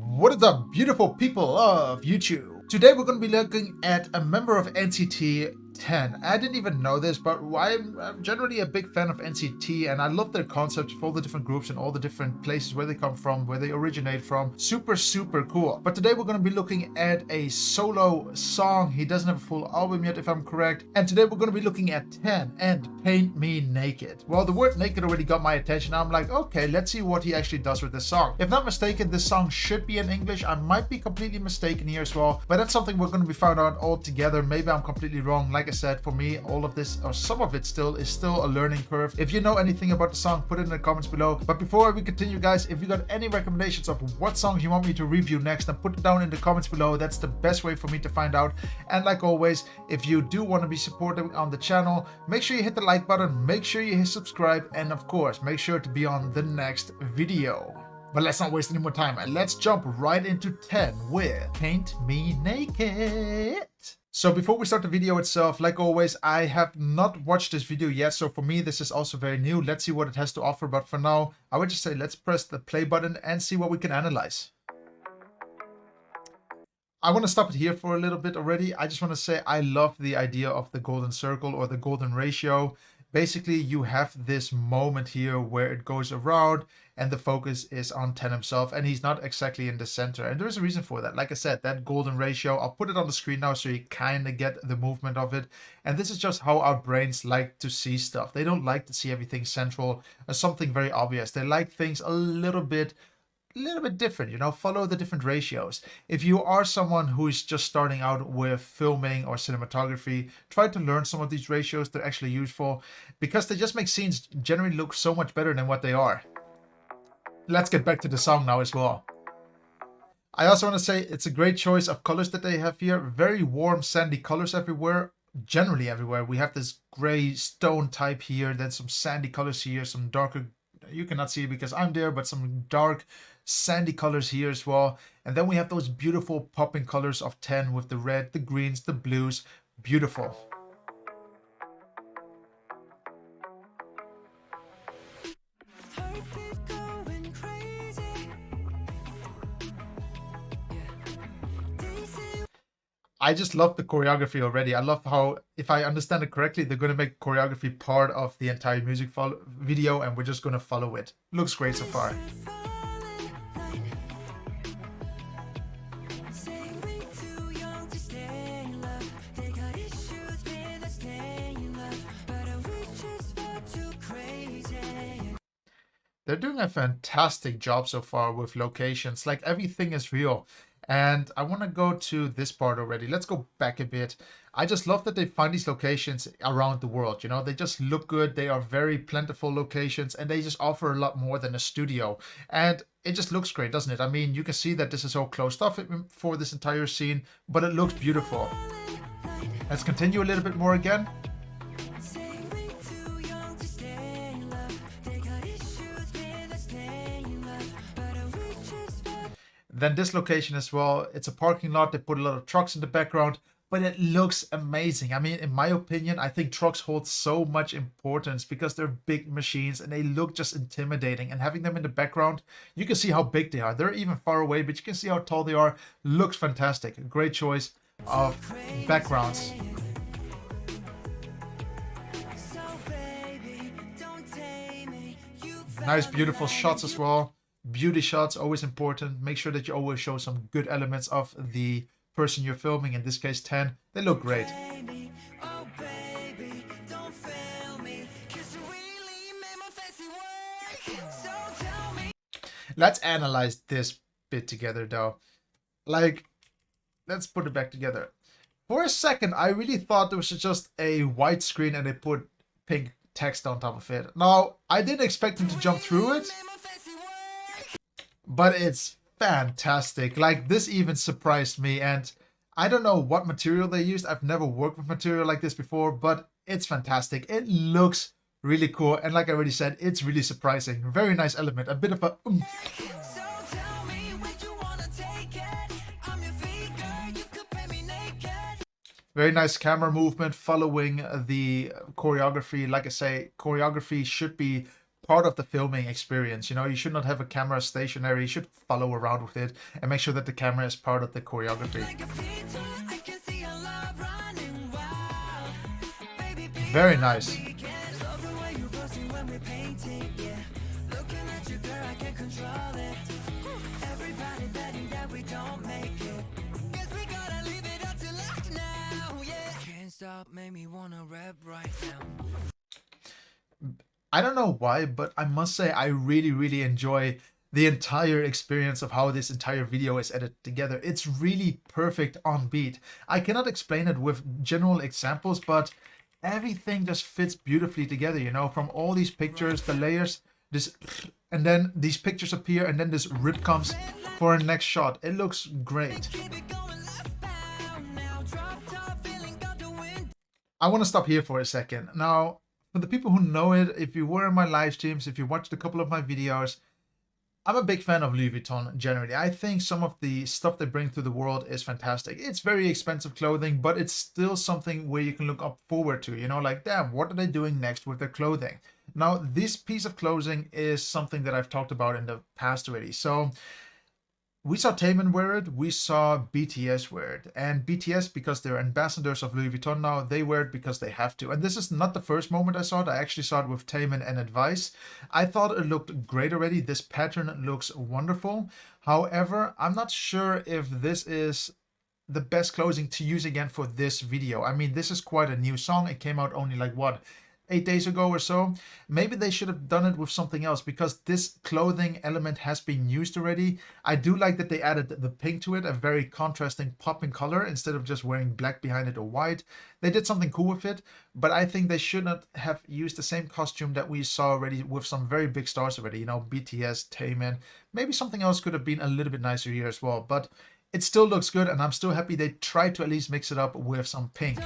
What is up, beautiful people of YouTube? Today we're going to be looking at a member of NCT 10. I didn't even know this, but I'm generally a big fan of NCT, and I love their concepts for all the different groups and all the different places where they come from, where they originate from. Super, super cool. But today we're going to be looking at a solo song. He doesn't have a full album yet, if I'm correct. And today we're going to be looking at 10 and Paint Me Naked. Well, the word naked already got my attention. I'm like, okay, let's see what he actually does with this song. If not mistaken, this song should be in English. I might be completely mistaken here as well, but that's something we're going to be finding out all together. Maybe I'm completely wrong. Like I said, for me, all of this, or some of it still, is still a learning curve. If you know anything about the song, put it in the comments below. But before we continue, guys, if you got any recommendations of what songs you want me to review next, then put it down in the comments below. That's the best way for me to find out. And like always, if you do want to be supportive on the channel, make sure you hit the like button, make sure you hit subscribe, and of course, make sure to be on the next video. But let's not waste any more time, and let's jump right into 10 with Paint Me Naked. So before we start the video itself, like always, I have not watched this video yet, so for me this is also very new. Let's see what it has to offer, but for now, I would just say let's press the play button and see what we can analyze. I want to stop it here for a little bit already. I just want to say I love the idea of the golden circle or the golden ratio. Basically, you have this moment here where it goes around and the focus is on 10 himself, and he's not exactly in the center. And there's a reason for that. Like I said, that golden ratio, I'll put it on the screen now so you kind of get the movement of it. And this is just how our brains like to see stuff. They don't like to see everything central as something very obvious. They like things a little bit different, you know, follow the different ratios. If you are someone who is just starting out with filming or cinematography, try to learn some of these ratios. They're actually useful because they just make scenes generally look so much better than what they are. Let's get back to the song now as well. I also want to say it's a great choice of colors that they have here. Very warm, sandy colors everywhere. Generally everywhere. We have this gray stone type here, then some sandy colors here, some darker, you cannot see it because I'm there, but some dark sandy colors here as well. And then we have those beautiful popping colors of 10 with the red, the greens, the blues. Beautiful. I just love the choreography already. I love how, if I understand it correctly, they're going to make choreography part of the entire music video, and we're just going to follow it. Looks great so far. They're doing a fantastic job so far with locations. Like, everything is real. And I want to go to this part already. Let's go back a bit. I just love that they find these locations around the world. You know, they just look good. They are very plentiful locations, and they just offer a lot more than a studio. And it just looks great, doesn't it? I mean, you can see that this is all closed off for this entire scene, but it looks beautiful. Let's continue a little bit more again. Then this location as well, it's a parking lot. They put a lot of trucks in the background, but it looks amazing. I mean, in my opinion, I think trucks hold so much importance because they're big machines and they look just intimidating. And having them in the background, you can see how big they are. They're even far away, but you can see how tall they are. Looks fantastic. A great choice of backgrounds. Nice, beautiful shots as well. Beauty shots, always important. Make sure that you always show some good elements of the person you're filming. In this case, 10. They look great. Let's analyze this bit together though. Like, let's put it back together. For a second, I really thought it was just a white screen and they put pink text on top of it. Now, I didn't expect him to jump through it, but it's fantastic. Like, this even surprised me, and I don't know what material they used. I've never worked with material like this before, but it's fantastic. It looks really cool, and like I already said, it's really surprising. Very nice element, a bit of a Very nice camera movement following the choreography. Like I say, choreography should be part of the filming experience. You know, you should not have a camera stationary. You should follow around with it and make sure that the camera is part of the choreography. Very nice. I don't know why, but I must say I really enjoy the entire experience of how this entire video is edited together. It's really perfect on beat. I cannot explain it with general examples, but everything just fits beautifully together, you know, from all these pictures, the layers, this, and then these pictures appear, and then this rip comes for a next shot. It looks great. I want to stop here for a second. Now, for the people who know it, if you were in my live streams, if you watched a couple of my videos, I'm a big fan of Louis Vuitton generally. I think some of the stuff they bring to the world is fantastic. It's very expensive clothing, but it's still something where you can look up forward to, you know, like, damn, what are they doing next with their clothing? Now, this piece of clothing is something that I've talked about in the past already. So we saw Taemin wear it, we saw BTS wear it, and BTS, because they're ambassadors of Louis Vuitton now, they wear it because they have to. And this is not the first moment I saw it. I actually saw it with Taemin and Advice. I thought it looked great already. This pattern looks wonderful. However, I'm not sure if this is the best clothing to use again for this video. I mean, this is quite a new song. It came out only like, what, 8 days ago or so. Maybe they should have done it with something else, because this clothing element has been used already. I do like that they added the pink to it, a very contrasting popping color, instead of just wearing black behind it or white. They did something cool with it, but I think they should not have used the same costume that we saw already with some very big stars already, you know, BTS, Taemin. Maybe something else could have been a little bit nicer here as well, but it still looks good, and I'm still happy they tried to at least mix it up with some pink.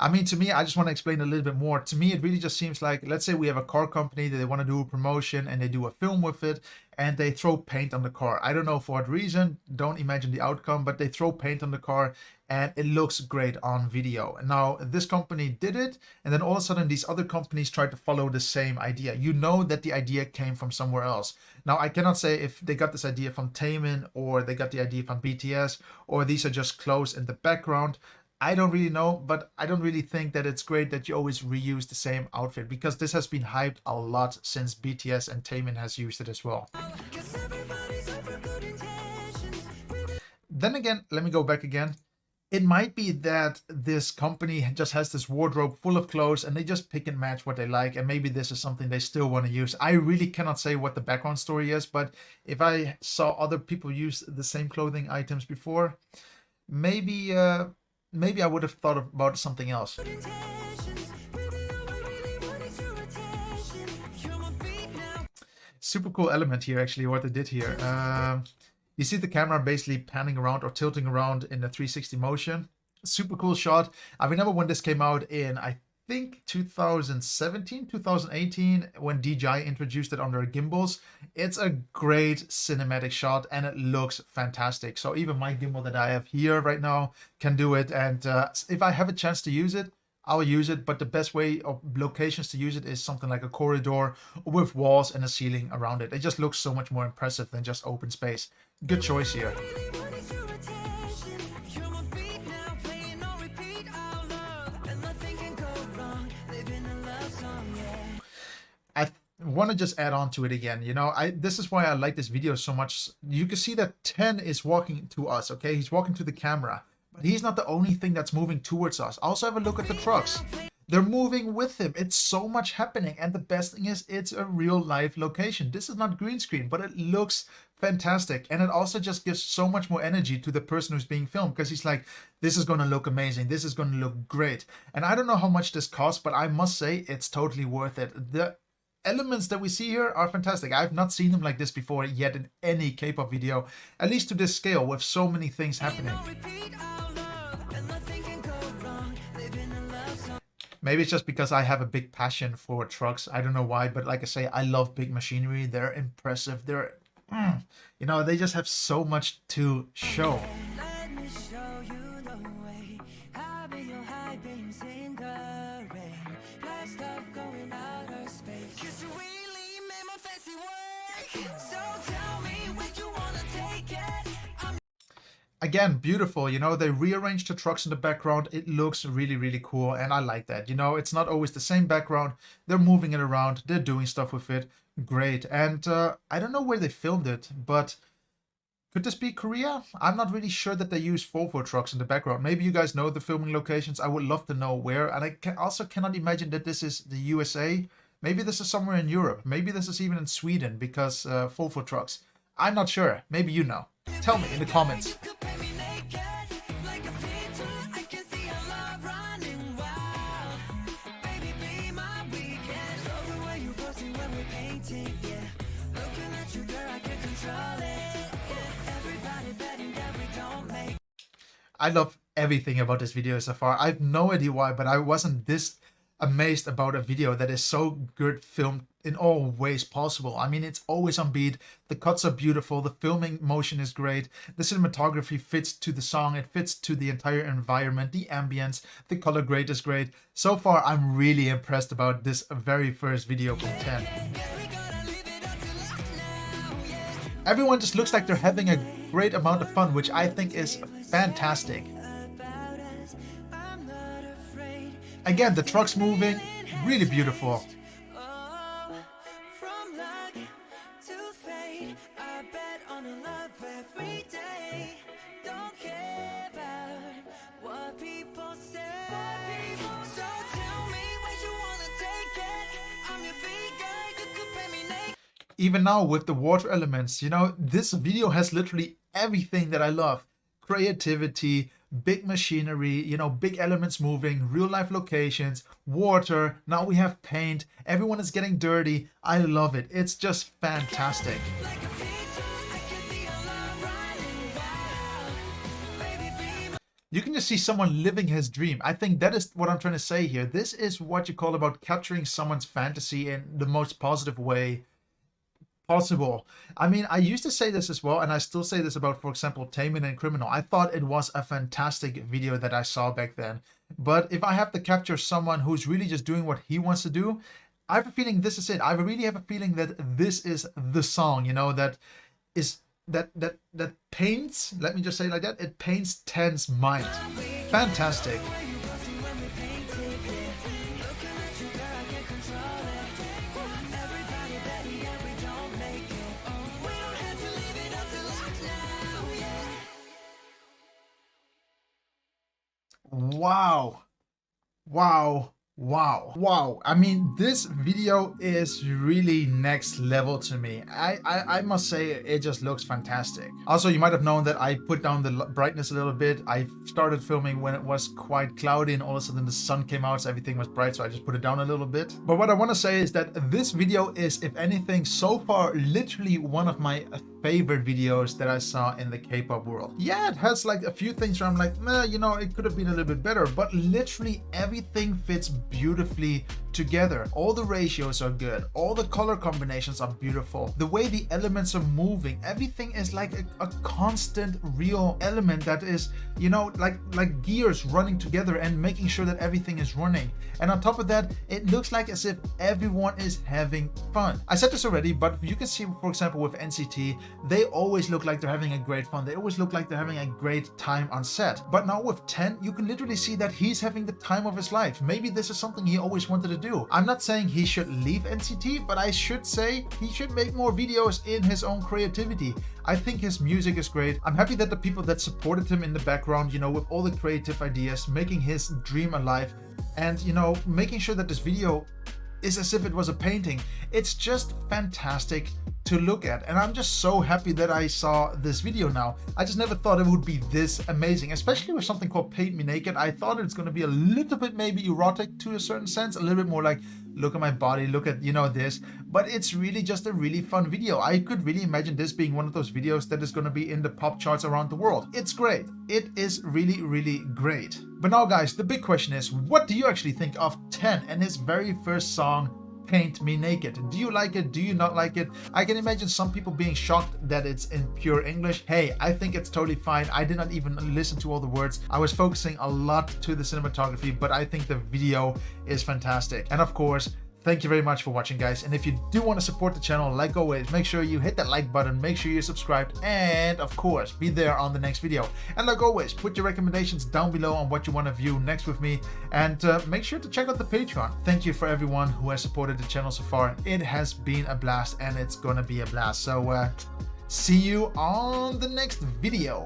I mean, to me, I just want to explain a little bit more. To me, it really just seems like, let's say we have a car company that they want to do a promotion and they do a film with it and they throw paint on the car. I don't know for what reason, don't imagine the outcome, but they throw paint on the car and it looks great on video. Now, this company did it, and then all of a sudden these other companies tried to follow the same idea. You know that the idea came from somewhere else. Now, I cannot say if they got this idea from Taemin or they got the idea from BTS, or these are just clothes in the background. I don't really know, but I don't really think that it's great that you always reuse the same outfit, because this has been hyped a lot since BTS and Taemin has used it as well. Then again, let me go back again. It might be that this company just has this wardrobe full of clothes and they just pick and match what they like, and maybe this is something they still want to use. I really cannot say what the background story is, but if I saw other people use the same clothing items before, maybe I would have thought about something else. Super cool element here, actually, what they did here. You see the camera basically panning around or tilting around in a 360 motion. Super cool shot. I remember when this came out in, I think 2017, 2018, when DJI introduced it under gimbals. It's a great cinematic shot and it looks fantastic. So even my gimbal that I have here right now can do it. And if I have a chance to use it, I'll use it. But the best way of locations to use it is something like a corridor with walls and a ceiling around it. It just looks so much more impressive than just open space. Good choice here. I want to just add on to it again. You know, this is why I like this video so much. You can see that 10 is walking to us, okay? He's walking to the camera, but he's not the only thing that's moving towards us. Also have a look at the trucks. They're moving with him. It's so much happening. And the best thing is, it's a real life location. This is not green screen, but it looks fantastic. And it also just gives so much more energy to the person who's being filmed, because he's like, this is going to look amazing. This is going to look great. And I don't know how much this costs, but I must say it's totally worth it. The elements that we see here are fantastic. I've not seen them like this before yet in any K-pop video, at least to this scale, with so many things happening. Maybe it's just because I have a big passion for trucks. I don't know why, but like I say, I love big machinery. They're impressive. They're, you know, they just have so much to show. Again, beautiful. You know, they rearranged the trucks in the background. It looks really, really cool, and I like that. You know, it's not always the same background. They're moving it around. They're doing stuff with it. Great. And I don't know where they filmed it, but could this be Korea? I'm not really sure that they use Volvo trucks in the background. Maybe you guys know the filming locations. I would love to know where. And I also cannot imagine that this is the USA. Maybe this is somewhere in Europe. Maybe this is even in Sweden because Volvo trucks. I'm not sure. Maybe you know. Tell me in the comments. I love everything about this video so far. I have no idea why, but I wasn't this amazed about a video that is so good filmed in all ways possible. I mean, it's always on beat. The cuts are beautiful. The filming motion is great. The cinematography fits to the song. It fits to the entire environment, the ambience. The color grade is great. So far, I'm really impressed about this very first video from 10. Everyone just looks like they're having a great amount of fun, which I think is fantastic. Again, the truck's moving, really beautiful. Even now with the water elements, you know, this video has literally everything that I love. Creativity, big machinery, you know, big elements moving, real life locations, water. Now we have paint. Everyone is getting dirty. I love it. It's just fantastic. You can just see someone living his dream. I think that is what I'm trying to say here. This is what you call about capturing someone's fantasy in the most positive way possible. I mean, I used to say this as well, and I still say this about, for example, Tamen and Criminal. I thought it was a fantastic video that I saw back then. But if I have to capture someone who's really just doing what he wants to do, I have a feeling this is it. I really have a feeling that this is the song, you know, that paints, let me just say it like that, it paints 10's mind. Fantastic. Wow. Wow. Wow. Wow. I mean, this video is really next level to me. I must say it just looks fantastic. Also, you might have known that I put down the brightness a little bit. I started filming when it was quite cloudy and all of a sudden the sun came out, so everything was bright, so I just put it down a little bit. But what I want to say is that this video is, if anything, so far literally one of my favorite videos that I saw in the K-pop world. Yeah, it has like a few things where I'm like, nah, you know, it could have been a little bit better, but literally everything fits beautifully together. All the ratios are good. All the color combinations are beautiful. The way the elements are moving, everything is like a constant real element that is, you know, like gears running together and making sure that everything is running. And on top of that, it looks like as if everyone is having fun. I said this already, but you can see, for example, with NCT, they always look like they're having a great fun. They always look like they're having a great time on set. But now with 10, you can literally see that he's having the time of his life. Maybe this is something he always wanted to do. I'm not saying he should leave NCT, but I should say he should make more videos in his own creativity. I think his music is great. I'm happy that the people that supported him in the background, you know, with all the creative ideas, making his dream alive, and, you know, making sure that this video is as if it was a painting. It's just fantastic to look at, and I'm just so happy that I saw this video now. I just never thought it would be this amazing, especially with something called Paint Me Naked. I thought it's going to be a little bit maybe erotic to a certain sense, a little bit more like, look at my body, look at, you know, this, but it's really just a really fun video. I could really imagine this being one of those videos that is going to be in the pop charts around the world. It's great. It is really, really great. But now, guys, the big question is, what do you actually think of 10 and his very first song, Paint Me Naked? Do you like it? Do you not like it? I can imagine some people being shocked that it's in pure English. Hey, I think it's totally fine. I did not even listen to all the words. I was focusing a lot to the cinematography, but I think the video is fantastic. And of course, Thank you very much for watching, guys. And if you do want to support the channel, like always, make sure you hit that like button, make sure you're subscribed, and of course, be there on the next video. And like always, put your recommendations down below on what you want to view next with me, and make sure to check out the Patreon. Thank you for everyone who has supported the channel so far. It has been a blast, and it's gonna be a blast. So see you on the next video.